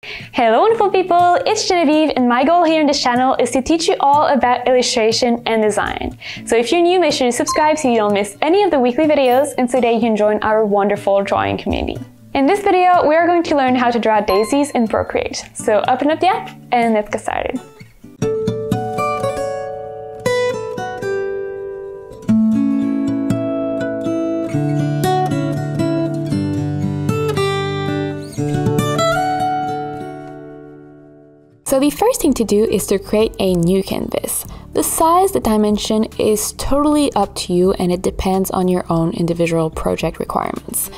Hello wonderful people, it's Genevieve and my goal here on this channel is to teach you all about illustration and design. So if you're new, make sure to subscribe so you don't miss any of the weekly videos and so that you can join our wonderful drawing community. In this video, we are going to learn how to draw daisies in Procreate. So open up the app and let's get started. So the first thing to do is to create a new canvas. The size, the dimension is totally up to you and it depends on your own individual project requirements.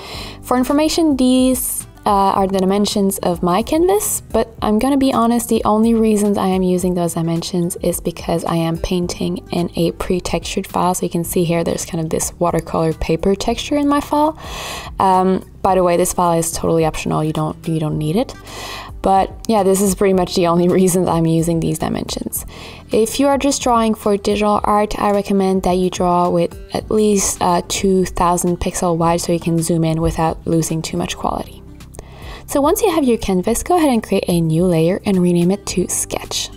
For information, these are the dimensions of my canvas, but I'm gonna be honest, the only reasons I am using those dimensions is because I am painting in a pre-textured file. So you can see here there's kind of this watercolor paper texture in my file. By the way, this file is totally optional, you don't need it. But yeah, this is pretty much the only reason I'm using these dimensions. If you are just drawing for digital art, I recommend that you draw with at least 2000 pixel wide so you can zoom in without losing too much quality. So once you have your canvas, go ahead and create a new layer and rename it to Sketch.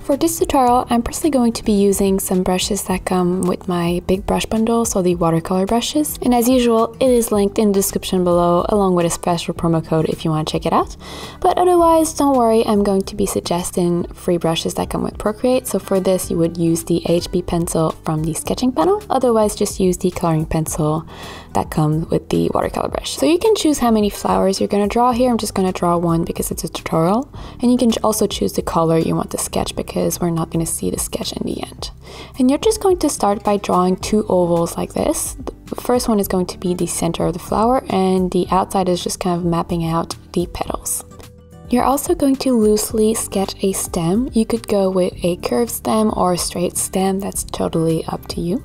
For this tutorial, I'm personally going to be using some brushes that come with my big brush bundle, so the watercolor brushes. And as usual, it is linked in the description below, along with a special promo code if you want to check it out. But otherwise, don't worry, I'm going to be suggesting free brushes that come with Procreate. So for this, you would use the HB pencil from the sketching panel. Otherwise, just use the coloring pencil that comes with the watercolor brush. So you can choose how many flowers you're going to draw here. I'm just going to draw one because it's a tutorial. And you can also choose the color you want to sketch because we're not going to see the sketch in the end. And you're just going to start by drawing two ovals like this. The first one is going to be the center of the flower and the outside is just kind of mapping out the petals. You're also going to loosely sketch a stem. You could go with a curved stem or a straight stem, that's totally up to you.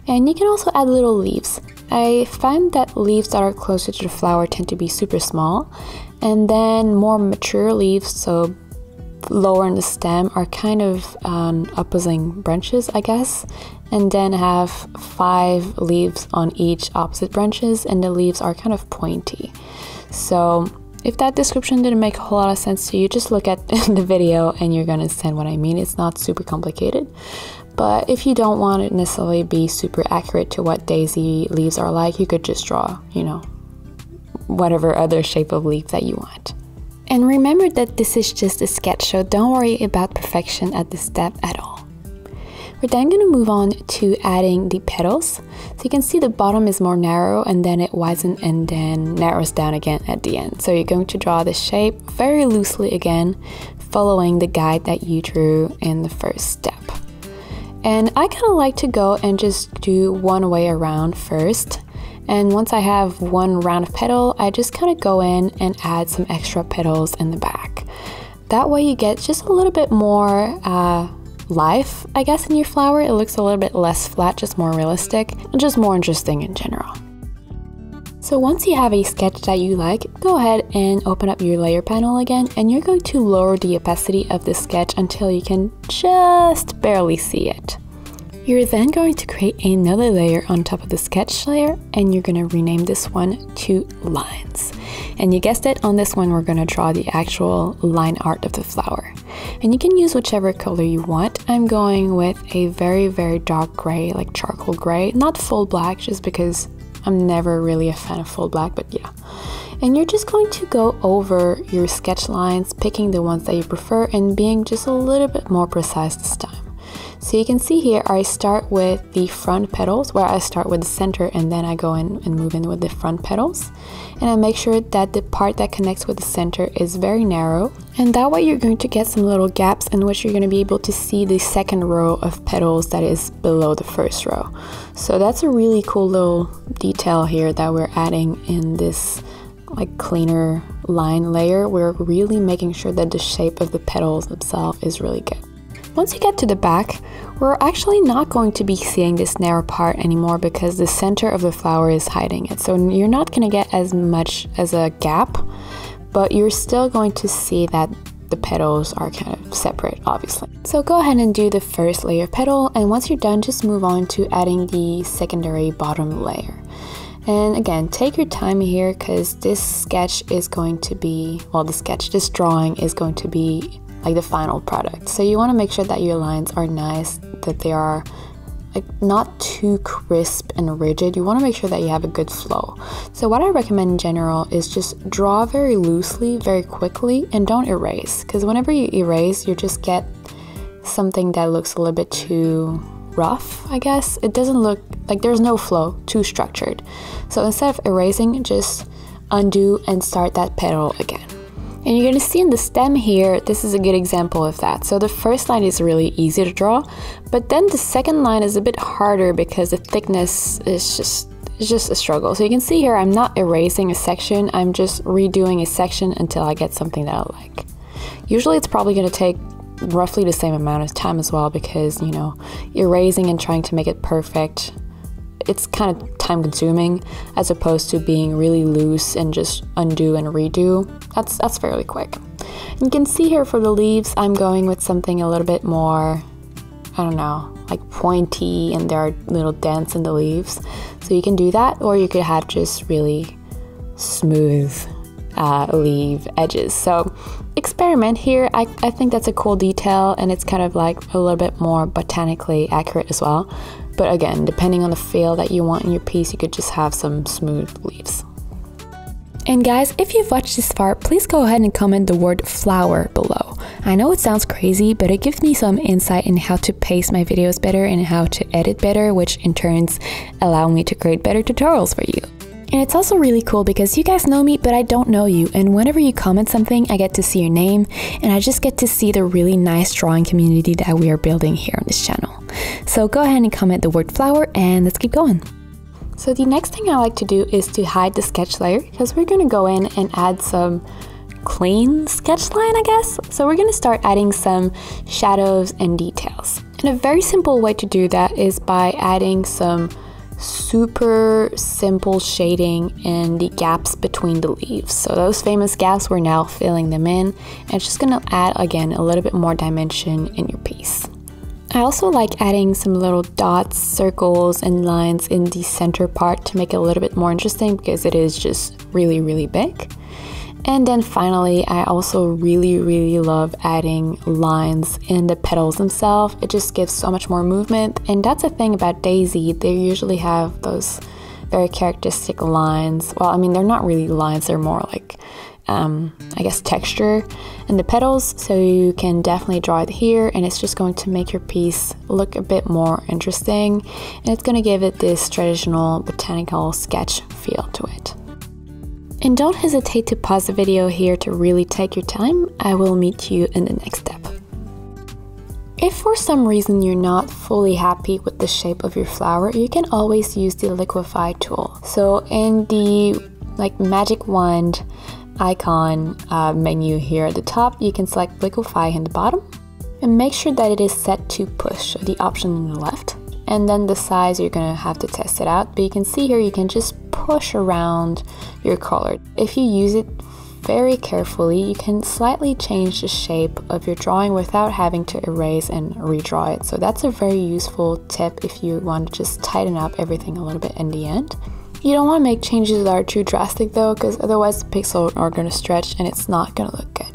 And you can also add little leaves. I find that leaves that are closer to the flower tend to be super small, and then more mature leaves, so lower in the stem, are kind of opposing branches, I guess, and then have 5 leaves on each opposite branches, and the leaves are kind of pointy. So if that description didn't make a whole lot of sense to you, just look at the video and you're gonna understand what I mean. It's not super complicated. But if you don't want it necessarily be super accurate to what daisy leaves are like, you could just draw, you know, whatever other shape of leaf that you want. And remember that this is just a sketch, so don't worry about perfection at this step at all. We're then going to move on to adding the petals. So you can see the bottom is more narrow and then it widens and then narrows down again at the end. So you're going to draw the shape very loosely again, following the guide that you drew in the first step. And I kind of like to go and just do one way around first. And once I have one round of petal, I just kind of go in and add some extra petals in the back. That way you get just a little bit more life, I guess, in your flower. It looks a little bit less flat, just more realistic, and just more interesting in general. So once you have a sketch that you like, go ahead and open up your layer panel again, and you're going to lower the opacity of the sketch until you can just barely see it. You're then going to create another layer on top of the sketch layer, and you're going to rename this one to Lines. And you guessed it, on this one we're going to draw the actual line art of the flower. And you can use whichever color you want. I'm going with a very dark gray, like charcoal gray, not full black, just because I'm never really a fan of full black, but yeah. And you're just going to go over your sketch lines, picking the ones that you prefer and being just a little bit more precise this time. So you can see here, I start with the front petals, where I start with the center and then I go in and move in with the front petals. And I make sure that the part that connects with the center is very narrow. And that way you're going to get some little gaps in which you're going to be able to see the second row of petals that is below the first row. So that's a really cool little detail here that we're adding in this like cleaner line layer. We're really making sure that the shape of the petals themselves is really good. Once you get to the back, we're actually not going to be seeing this narrow part anymore because the center of the flower is hiding it. So you're not going to get as much as a gap, but you're still going to see that the petals are kind of separate, obviously. So go ahead and do the first layer of petal, and once you're done, just move on to adding the secondary bottom layer. And again, take your time here because this sketch is going to be, well, this drawing is going to be like the final product. So you want to make sure that your lines are nice, that they are like not too crisp and rigid. You want to make sure that you have a good flow. So what I recommend in general is just draw very loosely, very quickly, and don't erase, because whenever you erase, you just get something that looks a little bit too rough, I guess. It doesn't look like there's no flow, too structured. So instead of erasing, just undo and start that petal again. And you're gonna see in the stem here, this is a good example of that. So the first line is really easy to draw, but then the second line is a bit harder because the thickness is just a struggle. So you can see here, I'm not erasing a section, I'm just redoing a section until I get something that I like. Usually it's probably gonna take roughly the same amount of time as well, because, you know, erasing and trying to make it perfect, it's kind of time consuming, as opposed to being really loose and just undo and redo. That's fairly quick. And you can see here for the leaves, I'm going with something a little bit more, I don't know, like pointy, and there are little dents in the leaves. So you can do that, or you could have just really smooth leaf edges. So experiment here. I think that's a cool detail, and it's kind of like a little bit more botanically accurate as well. But again, depending on the feel that you want in your piece, you could just have some smooth leaves. And guys, if you've watched this far, please go ahead and comment the word flower below. I know it sounds crazy, but it gives me some insight in how to pace my videos better and how to edit better, which in turns allow me to create better tutorials for you. And it's also really cool because you guys know me, but I don't know you, and whenever you comment something, I get to see your name, and I just get to see the really nice drawing community that we are building here on this channel. So go ahead and comment the word flower, and let's keep going. So the next thing I like to do is to hide the sketch layer, because we're going to go in and add some clean sketch line, I guess. So we're going to start adding some shadows and details. And a very simple way to do that is by adding some super simple shading in the gaps between the leaves. So those famous gaps, we're now filling them in, and it's just gonna add again a little bit more dimension in your piece. I also like adding some little dots, circles, and lines in the center part to make it a little bit more interesting, because it is just really big. And then finally, I also really love adding lines in the petals themselves. It just gives so much more movement, and that's the thing about Daisy. They usually have those very characteristic lines. Well, I mean, they're not really lines, they're more like, I guess, texture in the petals. So you can definitely draw it here, and it's just going to make your piece look a bit more interesting, and it's going to give it this traditional botanical sketch feel to it. And don't hesitate to pause the video here to really take your time. I will meet you in the next step. If for some reason you're not fully happy with the shape of your flower, you can always use the liquify tool. So in the magic wand icon menu here at the top, you can select liquify in the bottom and make sure that it is set to push, the option on the left. And then the size, you're gonna have to test it out, but you can see here you can just push around your color. If you use it very carefully, you can slightly change the shape of your drawing without having to erase and redraw it. So that's a very useful tip if you want to just tighten up everything a little bit in the end. You don't want to make changes that are too drastic though, because otherwise the pixels are going to stretch and it's not going to look good.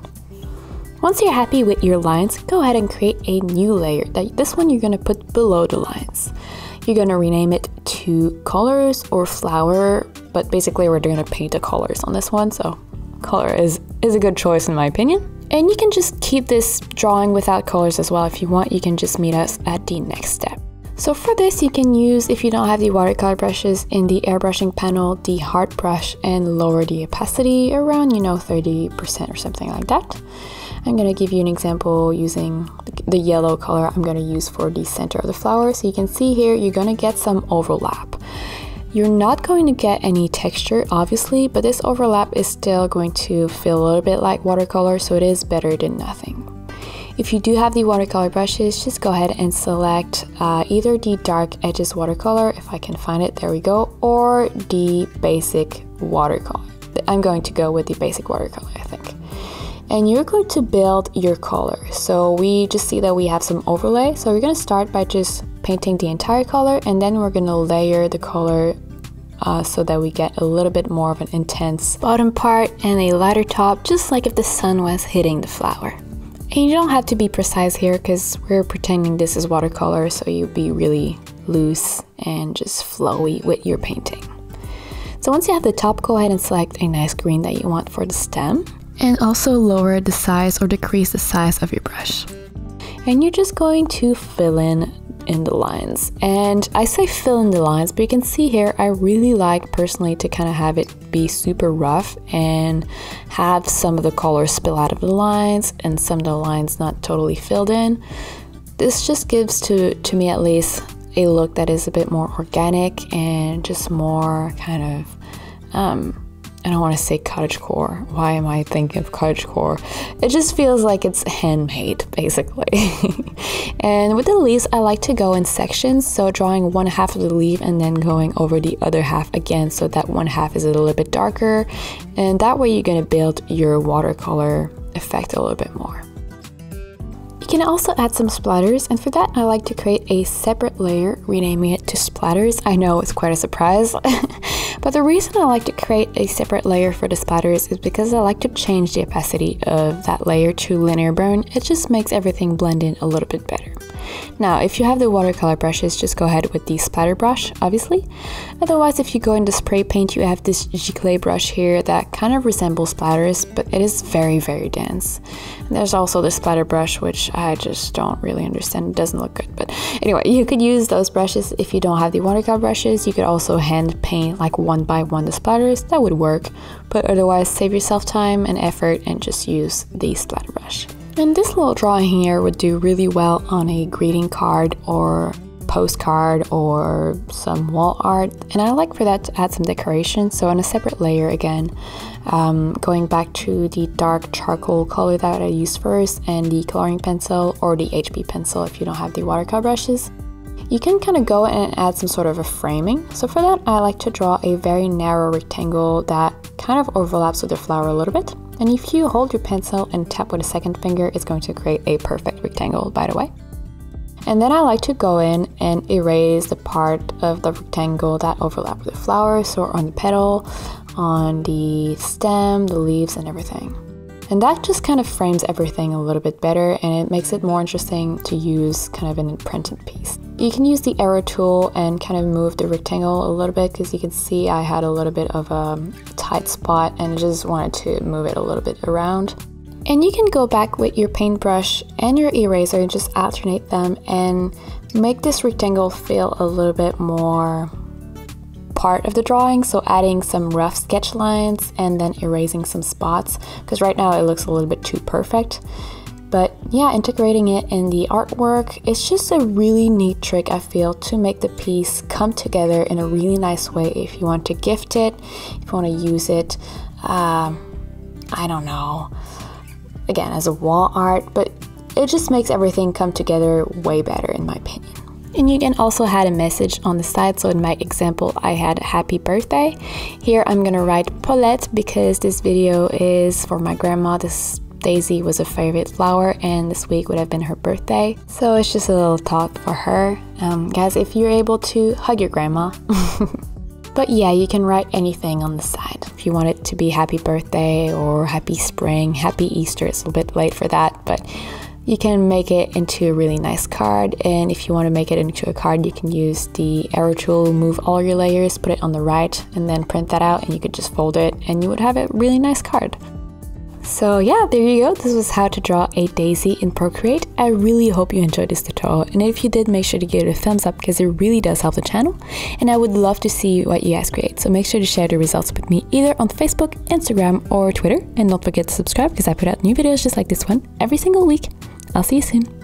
Once you're happy with your lines, go ahead and create a new layer. This one you're going to put below the lines. You're going to rename it to colors or flower, but basically we're going to paint the colors on this one, so color is a good choice in my opinion. And you can just keep this drawing without colors as well if you want. You can just meet us at the next step. So for this, you can use, if you don't have the watercolor brushes, in the airbrushing panel, the hard brush, and lower the opacity around, 30% or something like that. I'm going to give you an example using the yellow color I'm going to use for the center of the flower. So you can see here, you're going to get some overlap. You're not going to get any texture, obviously, but this overlap is still going to feel a little bit like watercolor, so it is better than nothing. If you do have the watercolor brushes, just go ahead and select either the dark edges watercolor, if I can find it, there we go, or the basic watercolor. I'm going to go with the basic watercolor, I think. And you're going to build your color. So we just see that we have some overlay. So we're going to start by just painting the entire color, and then we're going to layer the color so that we get a little bit more of an intense bottom part and a lighter top, just like if the sun was hitting the flower. And you don't have to be precise here because we're pretending this is watercolor, so you'll be really loose and just flowy with your painting. So once you have the top, go ahead and select a nice green that you want for the stem. And also lower the size or decrease the size of your brush. And you're just going to fill in the lines. And I say fill in the lines, but you can see here, I really like personally to kind of have it be super rough and have some of the color spill out of the lines and some of the lines not totally filled in. This just gives to me at least a look that is a bit more organic and just more kind of I don't want to say cottagecore. Why am I thinking of cottagecore? It just feels like it's handmade, basically. And with the leaves, I like to go in sections, so drawing one half of the leaf and then going over the other half again, so that one half is a little bit darker, and that way you're going to build your watercolor effect a little bit more. You can also add some splatters, and for that I like to create a separate layer, renaming it to splatters. I know it's quite a surprise, but the reason I like to create a separate layer for the splatters is because I like to change the opacity of that layer to linear burn. It just makes everything blend in a little bit better. Now, if you have the watercolor brushes, just go ahead with the splatter brush, obviously. Otherwise, if you go into spray paint, you have this giclée brush here that kind of resembles splatters, but it is very, very dense. And there's also the splatter brush, which I just don't really understand. It doesn't look good, but anyway, you could use those brushes. If you don't have the watercolor brushes, you could also hand paint like one by one the splatters. That would work, but otherwise save yourself time and effort and just use the splatter brush. And this little drawing here would do really well on a greeting card or postcard or some wall art, and I like for that to add some decoration. So on a separate layer again, going back to the dark charcoal color that I used first and the coloring pencil or the HB pencil if you don't have the watercolor brushes, you can kind of go and add some sort of a framing. So for that, I like to draw a very narrow rectangle that kind of overlaps with the flower a little bit. And if you hold your pencil and tap with a second finger, it's going to create a perfect rectangle, by the way. And then I like to go in and erase the part of the rectangle that overlap with the flower, so on the petal, on the stem, the leaves, and everything. And that just kind of frames everything a little bit better, and it makes it more interesting to use kind of an imprinted piece. You can use the arrow tool and kind of move the rectangle a little bit, because you can see I had a little bit of a tight spot and I just wanted to move it a little bit around. And you can go back with your paintbrush and your eraser and just alternate them and make this rectangle feel a little bit more part of the drawing, so adding some rough sketch lines and then erasing some spots, because right now it looks a little bit too perfect. But yeah, integrating it in the artwork, it's just a really neat trick, I feel, to make the piece come together in a really nice way. If you want to gift it, if you want to use it, I don't know, again, as a wall art, but it just makes everything come together way better in my opinion. And you can also add a message on the side. So in my example, I had happy birthday. Here I'm gonna write Paulette because this video is for my grandma. This daisy was a favorite flower and this week would have been her birthday. So it's just a little thought for her. Guys, if you're able to, hug your grandma. But yeah, you can write anything on the side. If you want it to be happy birthday or happy spring, happy Easter, it's a little bit late for that, but you can make it into a really nice card. And if you want to make it into a card, you can use the arrow tool, move all your layers, put it on the right, and then print that out, and you could just fold it and you would have a really nice card. So yeah, there you go. This was how to draw a daisy in Procreate. I really hope you enjoyed this tutorial, and if you did, make sure to give it a thumbs up because it really does help the channel, and I would love to see what you guys create. So make sure to share the results with me either on Facebook, Instagram, or Twitter, and don't forget to subscribe because I put out new videos just like this one every single week. I'll see you soon.